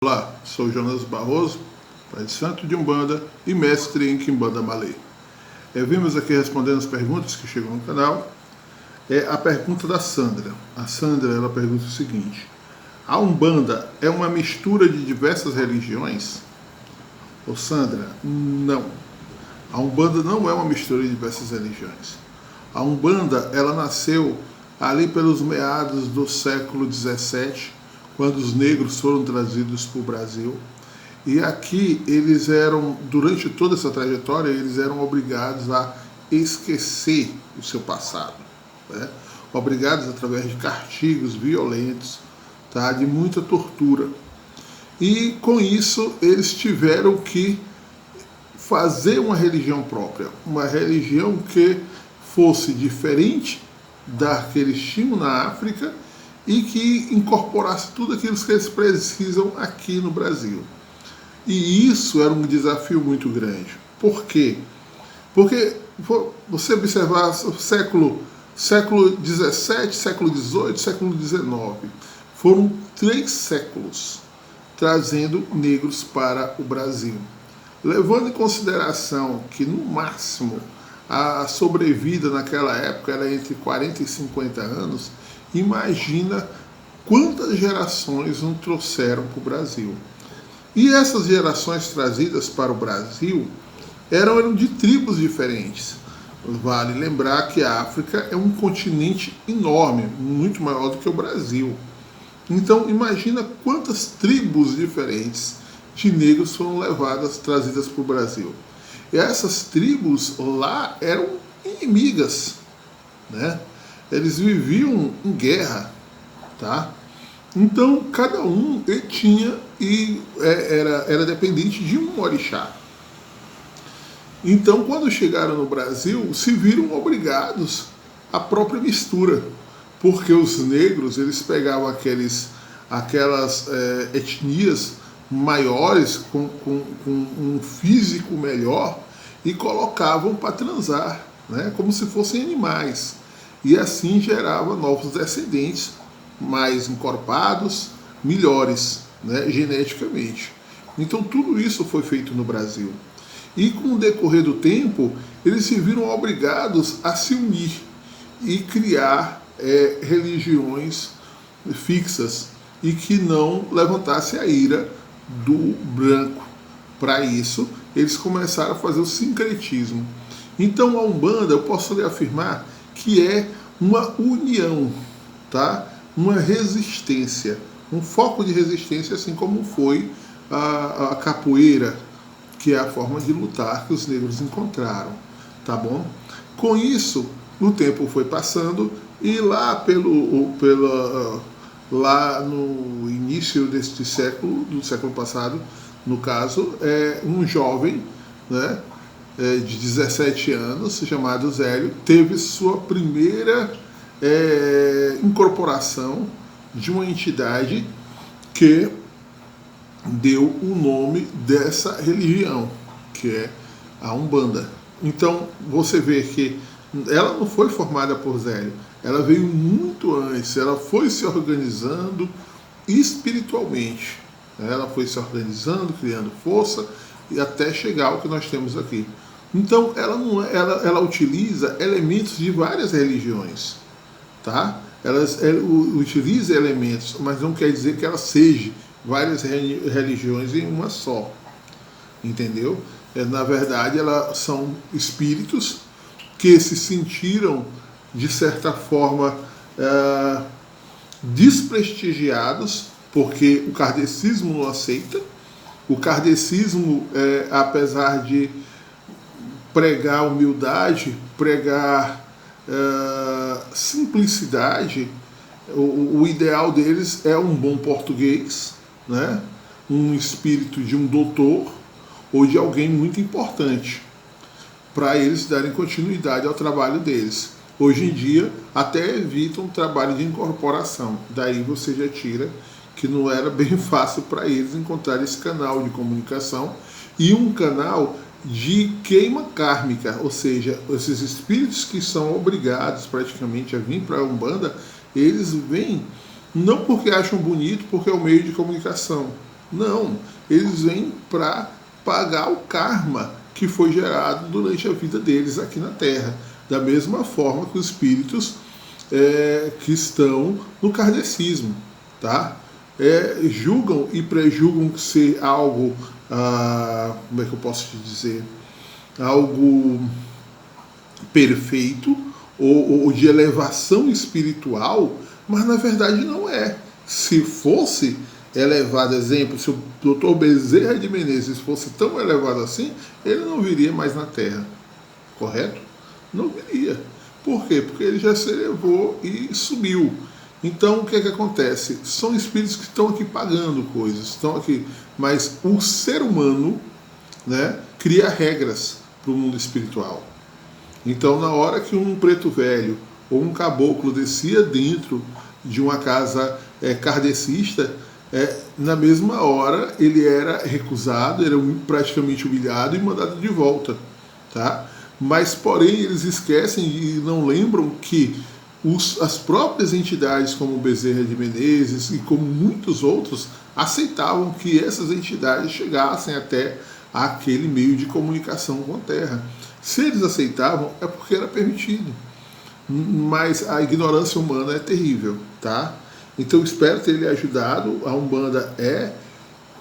Olá, sou Jonas Barroso, pai de santo de Umbanda e mestre em Quimbanda Malay. Vimos aqui respondendo as perguntas que chegam no canal. A pergunta da Sandra. A Sandra ela pergunta o seguinte: a Umbanda é uma mistura de diversas religiões? Ô Sandra, não. A Umbanda não é uma mistura de diversas religiões. A Umbanda ela nasceu ali pelos meados do século XVII, quando os negros foram trazidos para o Brasil. E aqui eles eram, durante toda essa trajetória, eles eram obrigados a esquecer o seu passado, né? Obrigados através de castigos violentos, tá? De muita tortura. E com isso eles tiveram que fazer uma religião própria, uma religião que fosse diferente da que eles tinham na África e que incorporasse tudo aquilo que eles precisam aqui no Brasil. E isso era um desafio muito grande. Por quê? Porque você observar o século XVII, século XVIII, século XIX, foram 3 séculos trazendo negros para o Brasil. Levando em consideração que, no máximo, a sobrevida naquela época era entre 40 e 50 anos, imagina quantas gerações não trouxeram para o Brasil. E essas gerações trazidas para o Brasil eram de tribos diferentes. Vale lembrar que a África é um continente enorme, muito maior do que o Brasil. Então imagina quantas tribos diferentes de negros foram trazidas para o Brasil. E essas tribos lá eram inimigas, né? Eles viviam em guerra, tá? Então cada um tinha e era dependente de um orixá. Então quando chegaram no Brasil se viram obrigados à própria mistura, porque os negros eles pegavam aquelas etnias maiores com um físico melhor e colocavam para transar, né? Como se fossem animais. E assim gerava novos descendentes mais encorpados, melhores, né, geneticamente. Então tudo isso foi feito no Brasil. E com o decorrer do tempo, eles se viram obrigados a se unir e criar religiões fixas e que não levantasse a ira do branco. Para isso, eles começaram a fazer o sincretismo. Então a Umbanda, eu posso lhe afirmar que é uma união, tá? Uma resistência, um foco de resistência, assim como foi a capoeira, que é a forma de lutar que os negros encontraram, tá bom? Com isso, o tempo foi passando e lá lá no início deste século, do século passado, no caso, um jovem, né, de 17 anos, chamado Zélio, teve sua primeira incorporação de uma entidade que deu o nome dessa religião, que é a Umbanda. Então você vê que ela não foi formada por Zélio, ela veio muito antes, ela foi se organizando espiritualmente, ela foi se organizando, criando força e até chegar ao que nós temos aqui. Então ela utiliza elementos de várias religiões, tá? Ela utiliza elementos, mas não quer dizer que ela seja várias religiões em uma só, entendeu? Na verdade, elas são espíritos que se sentiram, de certa forma, desprestigiados, porque o kardecismo não aceita. O kardecismo, apesar de pregar humildade, pregar simplicidade, o ideal deles é um bom português, né? Um espírito de um doutor ou de alguém muito importante, para eles darem continuidade ao trabalho deles. Hoje em dia, até evitam o trabalho de incorporação. Daí você já tira que não era bem fácil para eles encontrar esse canal de comunicação e um canal de queima kármica, ou seja, esses espíritos que são obrigados praticamente a vir para a Umbanda, eles vêm não porque acham bonito, porque é o meio de comunicação, Não, eles vêm para pagar o karma que foi gerado durante a vida deles aqui na Terra. Da mesma forma que os espíritos que estão no kardecismo, tá? Julgam e prejulgam ser algo, como é que eu posso te dizer, algo perfeito ou de elevação espiritual, mas na verdade não é. Se fosse elevado, exemplo, se o Dr. Bezerra de Menezes fosse tão elevado assim, ele não viria mais na Terra, correto? Não viria. Por quê? Porque ele já se elevou e subiu. Então o que é que acontece? São espíritos que estão aqui pagando coisas, estão aqui, mas o ser humano, né, cria regras para o mundo espiritual. Então, na hora que um preto velho ou um caboclo descia dentro de uma casa kardecista, na mesma hora ele era recusado, era praticamente humilhado e mandado de volta, tá? Mas, porém, eles esquecem e não lembram que as próprias entidades como Bezerra de Menezes e como muitos outros aceitavam que essas entidades chegassem até aquele meio de comunicação com a Terra. Se eles aceitavam, é porque era permitido. Mas a ignorância humana é terrível, tá? Então espero ter lhe ajudado. A Umbanda é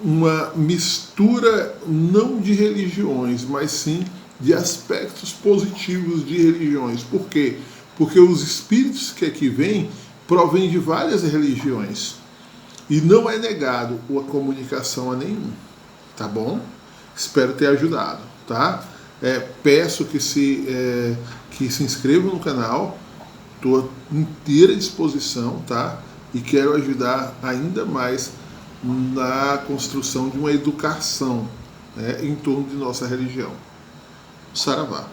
uma mistura não de religiões, mas sim de aspectos positivos de religiões. Por quê? Porque os espíritos que aqui vêm provêm de várias religiões. E não é negado a comunicação a nenhum. Tá bom? Espero ter ajudado, tá? Peço que se inscrevam no canal. Estou à inteira disposição, tá? E quero ajudar ainda mais na construção de uma educação, né, em torno de nossa religião. Saravá.